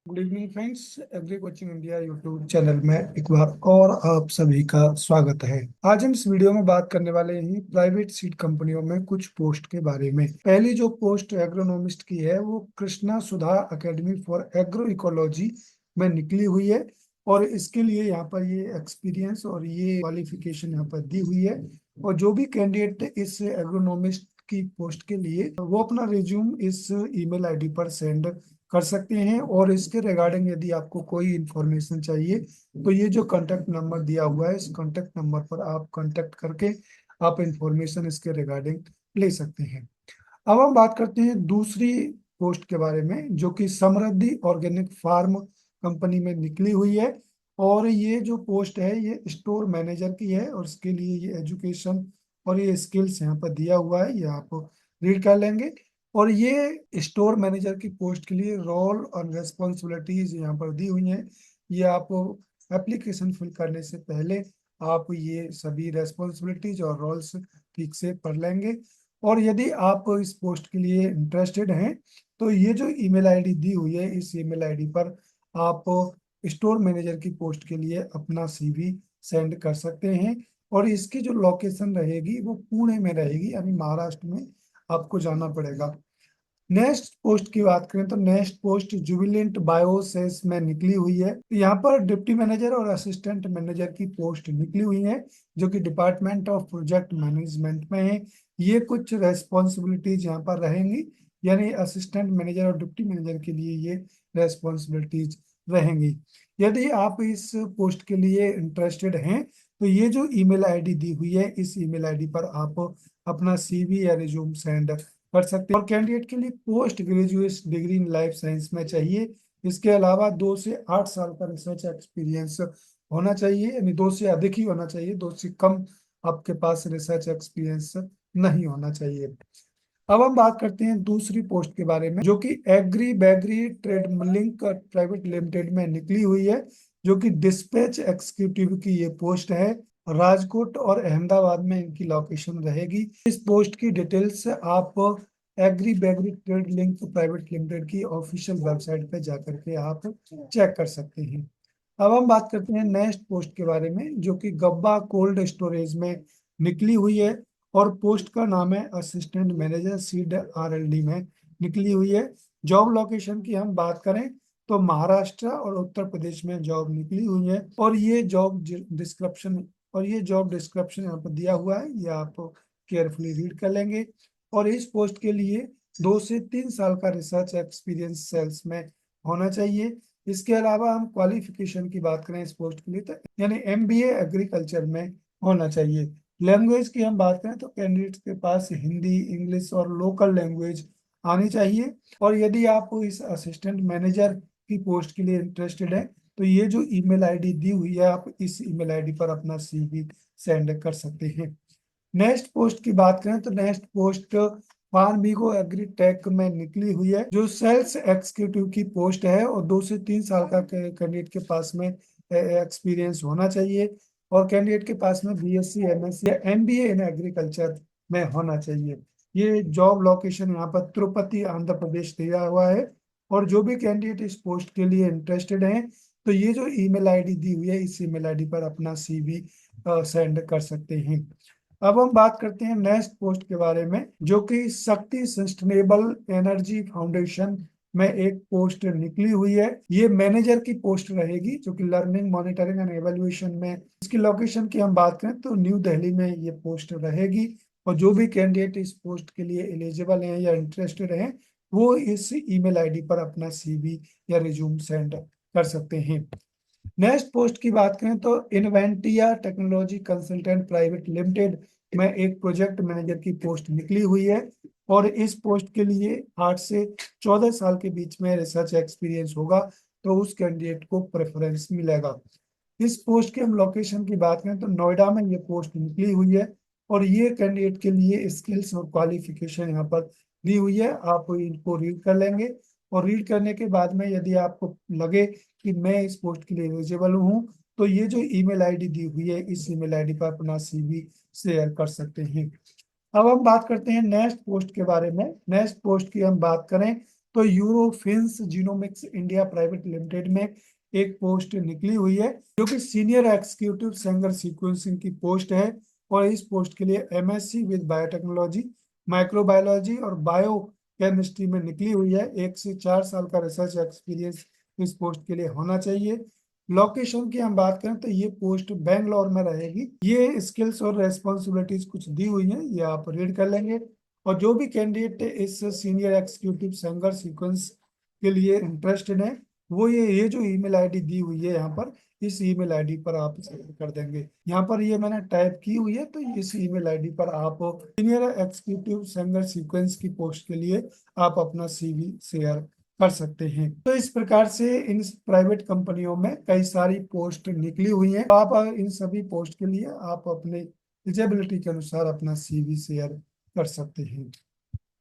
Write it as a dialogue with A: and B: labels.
A: Good evening friends. Agree coaching India YouTube channel में एक बार और आप सभी का स्वागत है। आज हम इस वीडियो में बात करने वाले हैं प्राइवेट सीड कंपनियों में कुछ पोस्ट के बारे में। पहली जो पोस्ट एग्रोनॉमिस्ट की है वो कृष्णा सुधा एकेडमी फॉर एग्रो इकोलॉजी में निकली हुई है और इसके लिए यहाँ पर ये एक्सपीरियंस और ये क्वालिफिकेशन यहाँ पर दी हुई है। और जो भी कैंडिडेट इस एग्रोनॉमिस्ट की पोस्ट के लिए वो अपना रिज्यूम इस ईमेल आईडी पर सेंड कर सकते हैं। और इसके रिगार्डिंग यदि आपको कोई इंफॉर्मेशन चाहिए तो ये जो कांटेक्ट नंबर दिया हुआ है इस कांटेक्ट नंबर पर आप कांटेक्ट करके आप इंफॉर्मेशन इसके रिगार्डिंग ले सकते हैं। अब हम बात करते हैं दूसरी पोस्ट के बारे में जो कि समृद्धि ऑर्गेनिक फार्म कंपनी में निकली हुई है। और ये जो पोस्ट है ये स्टोर मैनेजर की है और इसके लिए ये एजुकेशन और ये स्किल्स यहाँ पर दिया हुआ है, ये आप रीड कर लेंगे। और ये स्टोर मैनेजर की पोस्ट के लिए रोल और रेस्पॉन्सिबिलिटीज यहाँ पर दी हुई हैं। ये आप एप्लीकेशन फिल करने से पहले आप ये सभी रेस्पॉन्सिबिलिटीज और रोल्स ठीक से पढ़ लेंगे। और यदि आप इस पोस्ट के लिए इंटरेस्टेड हैं तो ये जो ईमेल आईडी दी हुई है इस ईमेल आईडी पर आप स्टोर मैनेजर की पोस्ट के लिए अपना सीवी सेंड कर सकते हैं। और इसकी जो लोकेशन रहेगी वो पुणे में रहेगी, यानी महाराष्ट्र में आपको जाना पड़ेगा। नेक्स्ट पोस्ट की बात करें तो नेक्स्ट पोस्ट जुबिलेंट बायोसेस में निकली हुई है। यहाँ पर डिप्टी मैनेजर और असिस्टेंट मैनेजर की पोस्ट निकली हुई है जो कि डिपार्टमेंट ऑफ प्रोजेक्ट मैनेजमेंट में है। ये कुछ रेस्पॉन्सिबिलिटीज यहाँ पर रहेंगी, यानी असिस्टेंट मैनेजर और डिप्टी मैनेजर के लिए ये रेस्पॉन्सिबिलिटीज रहेंगी। यदि आप इस पोस्ट के लिए इंटरेस्टेड हैं तो ये जो ईमेल आईडी दी हुई है इस ईमेल आईडी पर आप अपना सीवी या रिज्यूम सेंड कर सकते हैं। और कैंडिडेट के लिए post graduate degree in life science में चाहिए। इसके अलावा 2 से 8 साल का रिसर्च एक्सपीरियंस होना चाहिए, यानी 2 से अधिक ही होना चाहिए, 2 से कम आपके पास रिसर्च एक्सपीरियंस नहीं होना चाहिए। अब हम बात करते हैं दूसरी पोस्ट के बारे में जो कि एग्री बैगरी ट्रेड लिंक प्राइवेट लिमिटेड में निकली हुई है, जो कि डिस्पैच एग्जीक्यूटिव की ये पोस्ट है। राजकोट और अहमदाबाद में इनकी लोकेशन रहेगी। इस पोस्ट की डिटेल्स आप एग्री बैगरी ट्रेड लिंक प्राइवेट लिमिटेड की ऑफिशियल वेबसाइट पे जाकर के आप चेक कर सकते हैं। अब हम बात करते हैं नेक्स्ट पोस्ट के बारे में जो कि गब्बा कोल्ड स्टोरेज में निकली हुई है और पोस्ट का नाम है असिस्टेंट मैनेजर सीड आरएलडी में निकली हुई है। जॉब लोकेशन की हम बात करें तो महाराष्ट्र और उत्तर प्रदेश में जॉब निकली हुई है। और ये जॉब डिस्क्रिप्शन यहाँ पर दिया हुआ है, ये आप केयरफुली रीड कर लेंगे। और इस पोस्ट के लिए 2 से 3 साल का रिसर्च एक्सपीरियंस सेल्स में होना चाहिए। इसके अलावा हम क्वालिफिकेशन की बात करें इस पोस्ट के लिए तो यानी एमबीए एग्रीकल्चर में होना चाहिए। लैंग्वेज की हम बात करें तो कैंडिडेट के पास हिंदी, इंग्लिश और लोकल लैंग्वेज आनी चाहिए। और यदि आप इस असिस्टेंट मैनेजर की पोस्ट के लिए इंटरेस्टेड हैं तो ये जो ईमेल आईडी दी हुई है आप इस ईमेल आईडी पर अपना सीवी सेंड कर सकते हैं। नेक्स्ट पोस्ट की बात करें तो नेक्स्ट पोस्ट फार्मिगो एग्रीटेक में निकली हुई है जो सेल्स एग्जीक्यूटिव की पोस्ट है। और 2 से 3 साल का कैंडिडेट के पास में एक्सपीरियंस होना चाहिए और कैंडिडेट के पास में बीएससी, एमएससी या एमबीए इन एग्रीकल्चर में होना चाहिए। ये जॉब लोकेशन यहाँ पर तिरुपति आंध्र प्रदेश दिया हुआ है। और जो भी कैंडिडेट इस पोस्ट के लिए इंटरेस्टेड हैं तो ये जो ईमेल आईडी दी हुई है इस ईमेल आईडी पर अपना सीवी सेंड कर सकते हैं। अब हम बात करते हैं नेक्स्ट पोस्ट के बारे में जो कि शक्ति सस्टेनेबल एनर्जी फाउंडेशन में एक पोस्ट निकली हुई है। ये मैनेजर की पोस्ट रहेगी जो कि लर्निंग, मॉनिटरिंग एंड एवेल्युएशन में। इसकी लोकेशन की हम बात करें तो न्यू दिल्ली में ये पोस्ट रहेगी। और जो भी कैंडिडेट इस पोस्ट के लिए एलिजिबल हैं या इंटरेस्टेड हैं वो इस ईमेल आईडी पर अपना सीवी या रिज्यूम सेंड कर सकते हैं। नेक्स्ट पोस्ट की बात करें तो इन्वेंटिया टेक्नोलॉजी कंसल्टेंट प्राइवेट लिमिटेड में एक प्रोजेक्ट मैनेजर की पोस्ट निकली हुई है। और इस पोस्ट के लिए 8 से 14 साल के बीच में रिसर्च एक्सपीरियंस होगा तो उस कैंडिडेट को प्रेफरेंस मिलेगा। इस पोस्ट के हम लोकेशन की बात करें तो नोएडा में ये पोस्ट निकली हुई है। और ये कैंडिडेट के लिए स्किल्स और क्वालिफिकेशन यहाँ पर दी हुई है, आप इनको रीड कर लेंगे। और रीड करने के बाद में यदि आपको लगे कि मैं इस पोस्ट के लिए एलिजिबल हूँ तो ये जो ईमेल आईडी दी हुई है इस ईमेल आईडी पर अपना सीवी शेयर कर सकते हैं। अब हम बात करते हैं नेक्स्ट पोस्ट के बारे में। नेक्स्ट पोस्ट की हम बात करें तो यूरोफिन्स जीनोमिक्स इंडिया प्राइवेट लिमिटेड में एक पोस्ट निकली हुई है जो कि सीनियर एक्जीक्यूटिव सेंगर सीक्वेंसिंग की पोस्ट है। और इस पोस्ट के लिए एमएससी विद बायोटेक्नोलॉजी, माइक्रोबायोलॉजी और बायो केमिस्ट्री में निकली हुई है। 1 से 4 साल का रिसर्च एक्सपीरियंस इस पोस्ट के लिए होना चाहिए। लोकेशन की हम बात करें तो ये पोस्ट बेंगलोर में रहेगी। ये स्किल्स और रेस्पॉन्सिबिलिटीज कुछ दी हुई हैं, ये आप रीड कर लेंगे। और जो भी कैंडिडेट इस सीनियर एक्जीक्यूटिव सेंगर सीक्वेंस के लिए इंटरेस्टेड है, वो ये जो ईमेल आईडी दी हुई है यहाँ पर, इस ईमेल आईडी पर आप शेयर कर देंगे। यहाँ पर ये मैंने टाइप की हुई है, तो इस ईमेल आईडी पर आप सीनियर एक्जीक्यूटिव सेंगर सीक्वेंस की पोस्ट के लिए आप अपना सीवी शेयर कर सकते हैं। तो इस प्रकार से इन प्राइवेट कंपनियों में कई सारी पोस्ट निकली हुई हैं। आप इन सभी पोस्ट के लिए आप अपने एलिजिबिलिटी के अनुसार अपना सीवी शेयर कर सकते हैं।